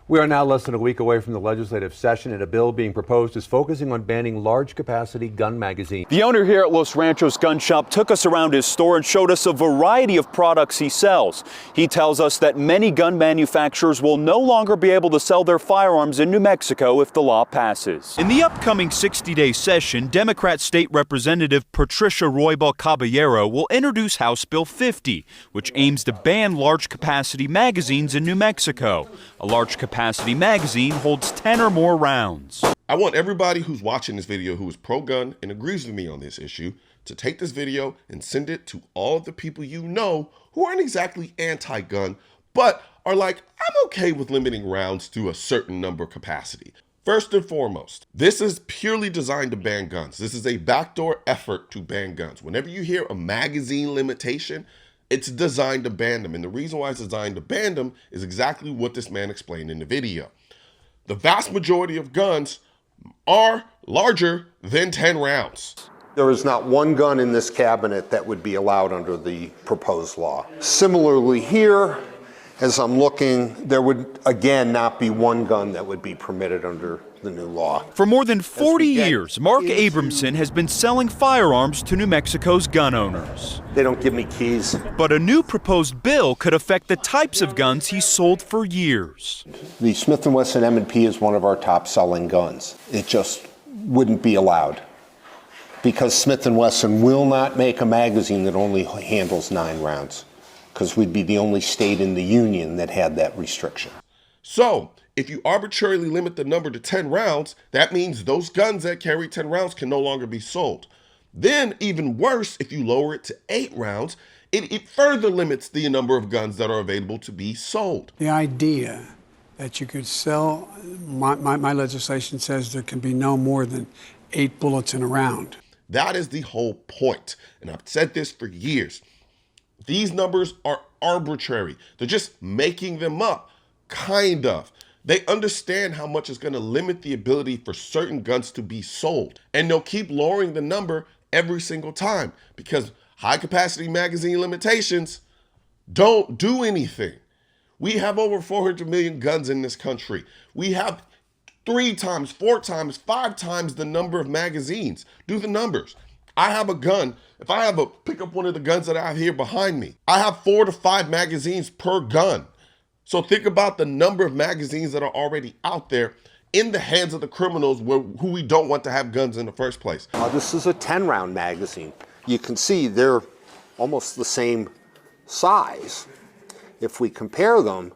We are now less than a week away from the legislative session, and a bill being proposed is focusing on banning large-capacity gun magazines. The owner here at Los Ranchos Gun Shop took us around his store and showed us a variety of products he sells. He tells us that many gun manufacturers will no longer be able to sell their firearms in New Mexico if the law passes. In the upcoming 60-day session, Democrat State Representative Patricia Roybal Caballero will introduce House Bill 50, which aims to ban large-capacity magazines in New Mexico. A large-capacity magazine holds 10 or more rounds. I want everybody who's watching this video who is pro-gun and agrees with me on this issue to take this video and send it to all of the people you know who aren't exactly anti-gun, but are like, I'm okay with limiting rounds to a certain number capacity. First and foremost, this is purely designed to ban guns. This is a backdoor effort to ban guns. Whenever you hear a magazine limitation, it's designed to ban them. And the reason why it's designed to ban them is exactly what this man explained in the video. The vast majority of guns are larger than 10 rounds. There is not one gun in this cabinet that would be allowed under the proposed law. Similarly here, as I'm looking, there would again not be one gun that would be permitted under the new law. For more than 40 years, Mark Abramson has been selling firearms to New Mexico's gun owners. They don't give me keys. But a new proposed bill could affect the types of guns he's sold for years. The Smith and Wesson M&P is one of our top selling guns. It just wouldn't be allowed because Smith and Wesson will not make a magazine that only handles 9 rounds, because we'd be the only state in the union that had that restriction. So, if you arbitrarily limit the number to 10 rounds, that means those guns that carry 10 rounds can no longer be sold. Then, even worse, if you lower it to 8 rounds, it further limits the number of guns that are available to be sold. The idea that you could sell, my legislation says there can be no more than 8 bullets in a round. That is the whole point. And I've said this for years. These numbers are arbitrary. They're just making them up, kind of. They understand how much it's going to limit the ability for certain guns to be sold. And they'll keep lowering the number every single time because high-capacity magazine limitations don't do anything. We have over 400 million guns in this country. We have 3 times, 4 times, 5 times the number of magazines. Do the numbers. I have a gun. If I pick up one of the guns that I have here behind me, I have 4 to 5 magazines per gun. So think about the number of magazines that are already out there in the hands of the criminals who we don't want to have guns in the first place. This is a 10-round magazine. You can see they're almost the same size if we compare them,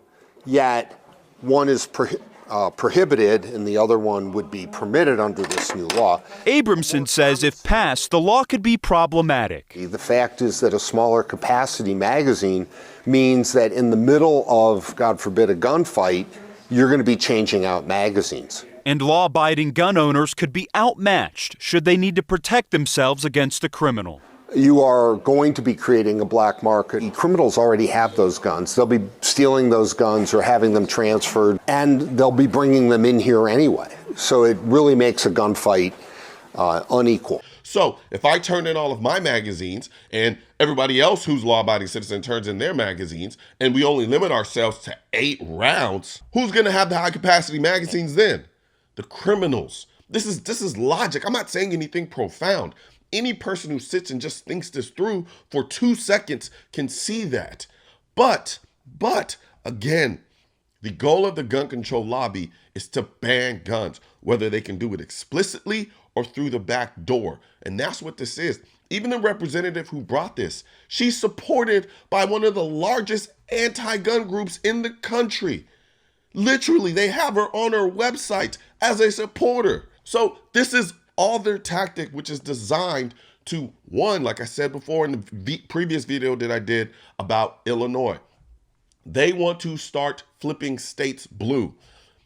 yet one is prohibited and the other one would be permitted under this new law. Abramson says if passed, the law could be problematic. The fact is that a smaller capacity magazine means that in the middle of, God forbid, a gunfight, you're going to be changing out magazines. And law-abiding gun owners could be outmatched should they need to protect themselves against a criminal. You are going to be creating a black market. Criminals already have those guns. They'll be stealing those guns or having them transferred, and they'll be bringing them in here anyway. So it really makes a gunfight unequal. So if I turn in all of my magazines and everybody else who's law-abiding citizen turns in their magazines and we only limit ourselves to 8 rounds, who's going to have the high-capacity magazines then? The criminals. This is logic. I'm not saying anything profound. Any person who sits and just thinks this through for 2 seconds can see that. But again, the goal of the gun control lobby is to ban guns, whether they can do it explicitly or through the back door. And that's what this is. Even the representative who brought this, she's supported by one of the largest anti-gun groups in the country. Literally, they have her on her website as a supporter. So this is all their tactic, which is designed to, one, like I said before in the previous video that I did about Illinois, they want to start flipping states blue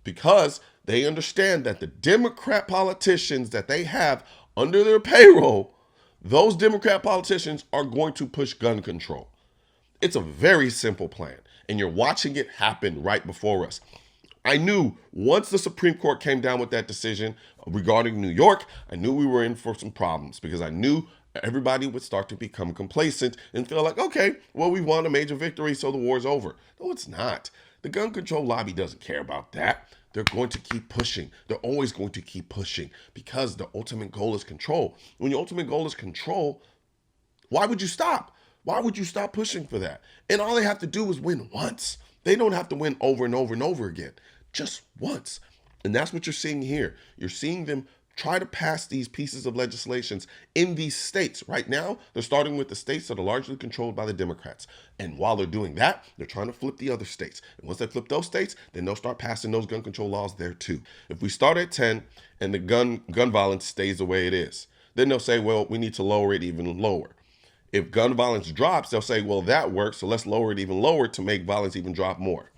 because they understand that the Democrat politicians that they have under their payroll, those Democrat politicians are going to push gun control. It's a very simple plan, and you're watching it happen right before us. I knew once the Supreme Court came down with that decision regarding New York, I knew we were in for some problems because I knew everybody would start to become complacent and feel like, okay, well, we won a major victory, so the war's over. No, it's not. The gun control lobby doesn't care about that. They're going to keep pushing. They're always going to keep pushing because the ultimate goal is control. When your ultimate goal is control, why would you stop? Why would you stop pushing for that? And all they have to do is win once. They don't have to win over and over and over again, just once. And that's what you're seeing here. You're seeing them try to pass these pieces of legislations in these states. Right now, they're starting with the states that are largely controlled by the Democrats. And while they're doing that, they're trying to flip the other states. And once they flip those states, then they'll start passing those gun control laws there too. If we start at 10 and the gun violence stays the way it is, then they'll say, well, we need to lower it even lower. If gun violence drops, they'll say, well, that works, so let's lower it even lower to make violence even drop more.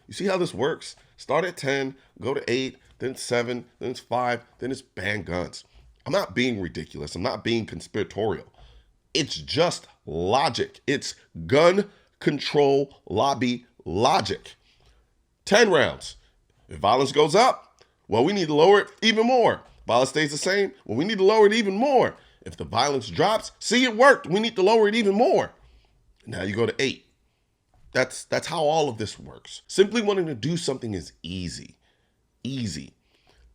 You see how this works? Start at 10, go to 8, then 7, then it's 5, then it's ban guns. I'm not being ridiculous. I'm not being conspiratorial. It's just logic. It's gun control lobby logic. 10 rounds. If violence goes up, well, we need to lower it even more. Violence stays the same, well, we need to lower it even more. If the violence drops, see, it worked. We need to lower it even more. Now you go to 8. That's how all of this works. Simply wanting to do something is easy. Easy.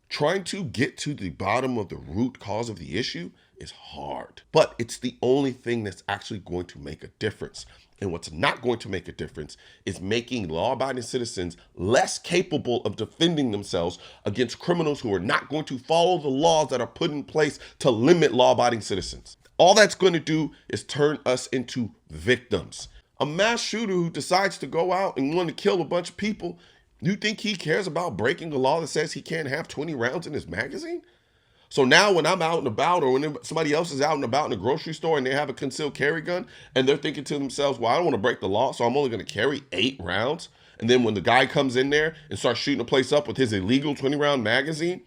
Trying to get to the bottom of the root cause of the issue is hard, but it's the only thing that's actually going to make a difference. And what's not going to make a difference is making law-abiding citizens less capable of defending themselves against criminals who are not going to follow the laws that are put in place to limit law-abiding citizens. All that's going to do is turn us into victims. A mass shooter who decides to go out and want to kill a bunch of people, you think he cares about breaking a law that says he can't have 20 rounds in his magazine? So now when I'm out and about, or when somebody else is out and about in a grocery store and they have a concealed carry gun and they're thinking to themselves, well, I don't want to break the law, so I'm only going to carry 8 rounds. And then when the guy comes in there and starts shooting the place up with his illegal 20-round magazine,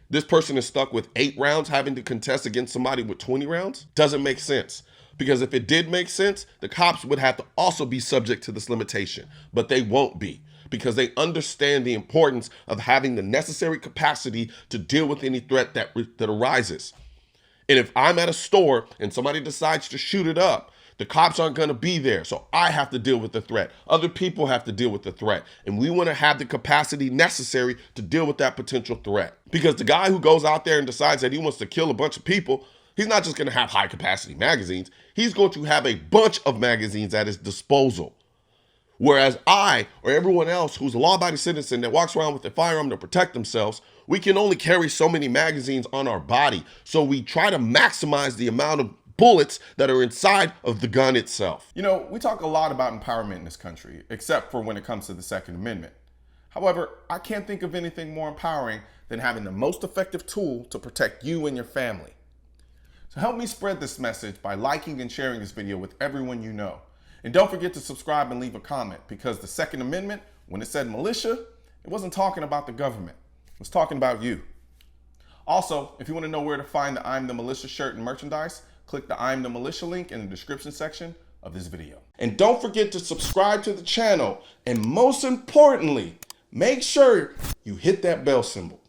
this person is stuck with 8 rounds having to contest against somebody with 20 rounds? Doesn't make sense. Because if it did make sense, the cops would have to also be subject to this limitation, but they won't be, because they understand the importance of having the necessary capacity to deal with any threat that arises. And if I'm at a store and somebody decides to shoot it up, the cops aren't going to be there. So I have to deal with the threat. Other people have to deal with the threat. And we want to have the capacity necessary to deal with that potential threat. Because the guy who goes out there and decides that he wants to kill a bunch of people, he's not just going to have high capacity magazines. He's going to have a bunch of magazines at his disposal. Whereas I, or everyone else who's a law-abiding citizen that walks around with a firearm to protect themselves, we can only carry so many magazines on our body. So we try to maximize the amount of bullets that are inside of the gun itself. You know, we talk a lot about empowerment in this country, except for when it comes to the Second Amendment. However, I can't think of anything more empowering than having the most effective tool to protect you and your family. So help me spread this message by liking and sharing this video with everyone you know. And don't forget to subscribe and leave a comment, because the Second Amendment, when it said militia, it wasn't talking about the government. It was talking about you. Also, if you want to know where to find the I'm the Militia shirt and merchandise, click the I'm the Militia link in the description section of this video. And don't forget to subscribe to the channel. And most importantly, make sure you hit that bell symbol.